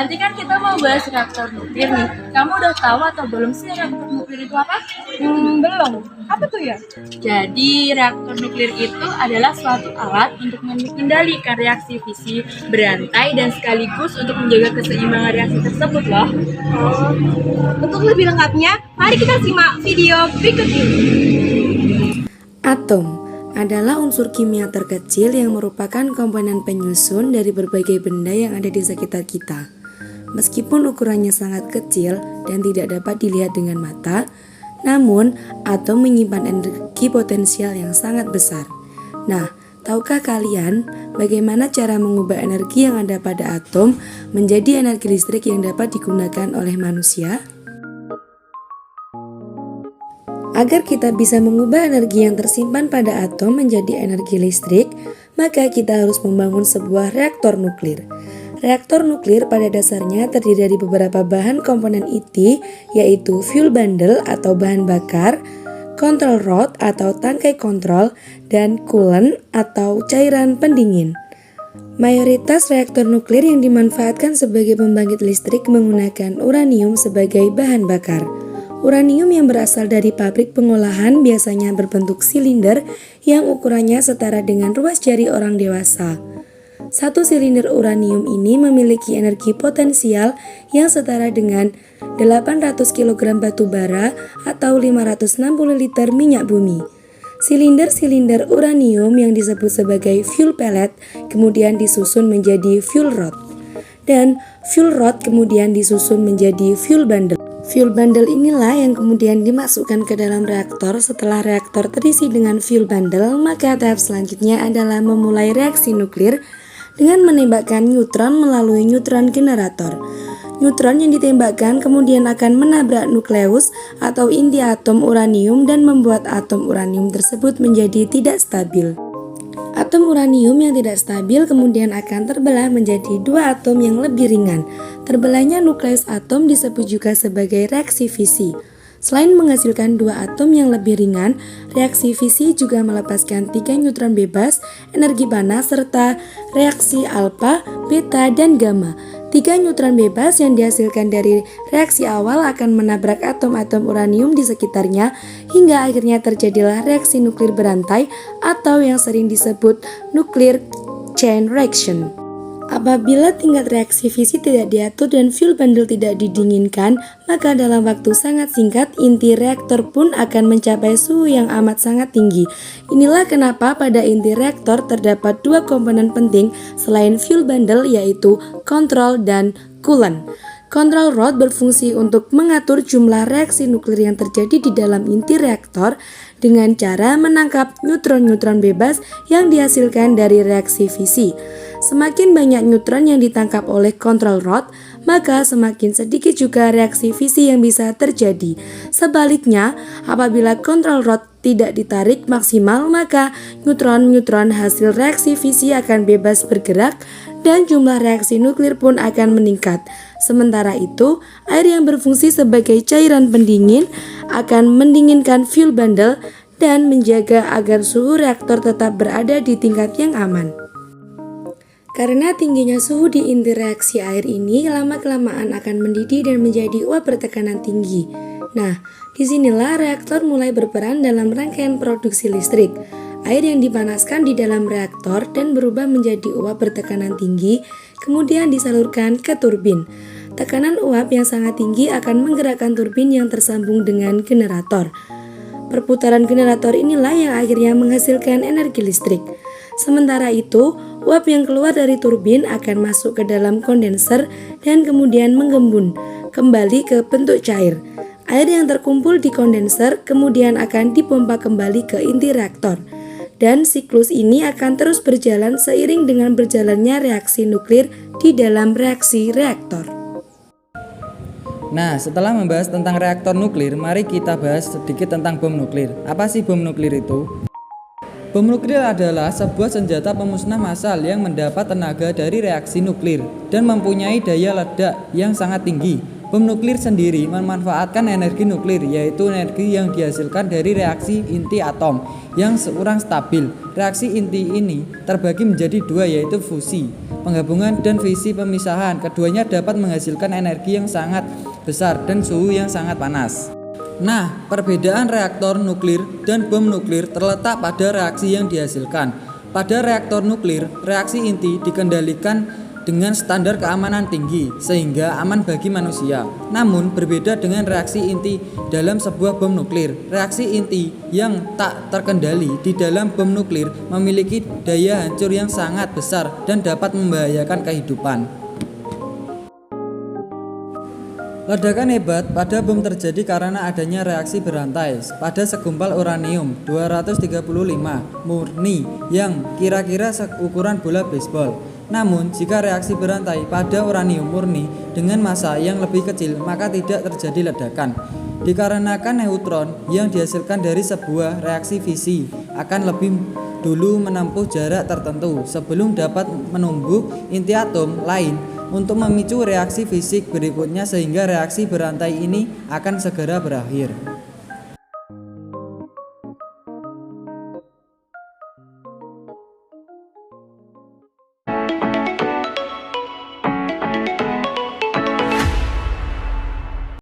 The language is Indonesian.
Nanti kan kita mau bahas reaktor nuklir nih. Kamu udah tahu atau belum sih reaktor nuklir itu apa? Belum. Apa tuh ya? Jadi reaktor nuklir itu adalah suatu alat untuk mengendalikan reaksi fisi berantai dan sekaligus untuk menjaga keseimbangan reaksi tersebut loh. Untuk lebih lengkapnya, mari kita simak video berikut ini. Atom adalah unsur kimia terkecil yang merupakan komponen penyusun dari berbagai benda yang ada di sekitar kita. Meskipun ukurannya sangat kecil dan tidak dapat dilihat dengan mata, namun atom menyimpan energi potensial yang sangat besar. Nah, tahukah kalian bagaimana cara mengubah energi yang ada pada atom menjadi energi listrik yang dapat digunakan oleh manusia? Agar kita bisa mengubah energi yang tersimpan pada atom menjadi energi listrik, maka kita harus membangun sebuah reaktor nuklir. Reaktor nuklir pada dasarnya terdiri dari beberapa bahan komponen inti, yaitu fuel bundle atau bahan bakar, control rod atau tangkai kontrol, dan coolant atau cairan pendingin. Mayoritas reaktor nuklir yang dimanfaatkan sebagai pembangkit listrik menggunakan uranium sebagai bahan bakar. Uranium yang berasal dari pabrik pengolahan biasanya berbentuk silinder yang ukurannya setara dengan ruas jari orang dewasa. Satu silinder uranium ini memiliki energi potensial yang setara dengan 800 kg batu bara atau 560 liter minyak bumi. Silinder-silinder uranium yang disebut sebagai fuel pellet kemudian disusun menjadi fuel rod. Dan fuel rod kemudian disusun menjadi fuel bundle. Fuel bundle inilah yang kemudian dimasukkan ke dalam reaktor. Setelah reaktor terisi dengan fuel bundle, maka tahap selanjutnya adalah memulai reaksi nuklir dengan menembakkan neutron melalui neutron generator. Neutron yang ditembakkan kemudian akan menabrak nukleus atau inti atom uranium dan membuat atom uranium tersebut menjadi tidak stabil. Atom uranium yang tidak stabil kemudian akan terbelah menjadi dua atom yang lebih ringan. Terbelahnya nukleus atom disebut juga sebagai reaksi fisi. Selain menghasilkan dua atom yang lebih ringan, reaksi fisi juga melepaskan 3 neutron bebas, energi panas, serta reaksi alfa, beta, dan gamma. 3 neutron bebas yang dihasilkan dari reaksi awal akan menabrak atom-atom uranium di sekitarnya hingga akhirnya terjadilah reaksi nuklir berantai atau yang sering disebut nuclear chain reaction. Apabila tingkat reaksi fisi tidak diatur dan fuel bundle tidak didinginkan, maka dalam waktu sangat singkat inti reaktor pun akan mencapai suhu yang amat sangat tinggi. Inilah kenapa pada inti reaktor terdapat dua komponen penting selain fuel bundle, yaitu kontrol dan coolant. Control rod berfungsi untuk mengatur jumlah reaksi nuklir yang terjadi di dalam inti reaktor dengan cara menangkap neutron-neutron bebas yang dihasilkan dari reaksi fisi. Semakin banyak neutron yang ditangkap oleh control rod, maka semakin sedikit juga reaksi fisi yang bisa terjadi. Sebaliknya, apabila control rod tidak ditarik maksimal, maka neutron-neutron hasil reaksi fisi akan bebas bergerak dan jumlah reaksi nuklir pun akan meningkat. Sementara itu, air yang berfungsi sebagai cairan pendingin akan mendinginkan fuel bundle dan menjaga agar suhu reaktor tetap berada di tingkat yang aman. Karena tingginya suhu di inti reaksi air ini lama-kelamaan akan mendidih dan menjadi uap bertekanan tinggi. Nah, disinilah reaktor mulai berperan dalam rangkaian produksi listrik. Air yang dipanaskan di dalam reaktor dan berubah menjadi uap bertekanan tinggi, kemudian disalurkan ke turbin. Tekanan uap yang sangat tinggi akan menggerakkan turbin yang tersambung dengan generator. Perputaran generator inilah yang akhirnya menghasilkan energi listrik. Sementara itu, uap yang keluar dari turbin akan masuk ke dalam kondenser dan kemudian menggembun kembali ke bentuk cair. Air yang terkumpul di kondenser kemudian akan dipompa kembali ke inti reaktor. Dan siklus ini akan terus berjalan seiring dengan berjalannya reaksi nuklir di dalam reaksi reaktor. Nah, setelah membahas tentang reaktor nuklir, mari kita bahas sedikit tentang bom nuklir. Apa sih bom nuklir itu? Bom nuklir adalah sebuah senjata pemusnah massal yang mendapat tenaga dari reaksi nuklir dan mempunyai daya ledak yang sangat tinggi. Bom nuklir sendiri memanfaatkan energi nuklir, yaitu energi yang dihasilkan dari reaksi inti atom yang kurang stabil. Reaksi inti ini terbagi menjadi dua, yaitu fusi. penggabungan dan fisi pemisahan. Keduanya dapat menghasilkan energi yang sangat besar dan suhu yang sangat panas. Nah, perbedaan reaktor nuklir dan bom nuklir terletak pada reaksi yang dihasilkan. Pada reaktor nuklir, reaksi inti dikendalikan dengan standar keamanan tinggi sehingga aman bagi manusia. Namun berbeda dengan reaksi inti dalam sebuah bom nuklir. Reaksi inti yang tak terkendali di dalam bom nuklir memiliki daya hancur yang sangat besar dan dapat membahayakan kehidupan. Ledakan hebat pada bom terjadi karena adanya reaksi berantai pada segumpal uranium-235 murni yang kira-kira seukuran bola baseball. Namun, jika reaksi berantai pada uranium murni dengan massa yang lebih kecil, maka tidak terjadi ledakan. Dikarenakan neutron yang dihasilkan dari sebuah reaksi fisi akan lebih dulu menempuh jarak tertentu sebelum dapat menumbuh inti atom lain untuk memicu reaksi fisik berikutnya sehingga reaksi berantai ini akan segera berakhir.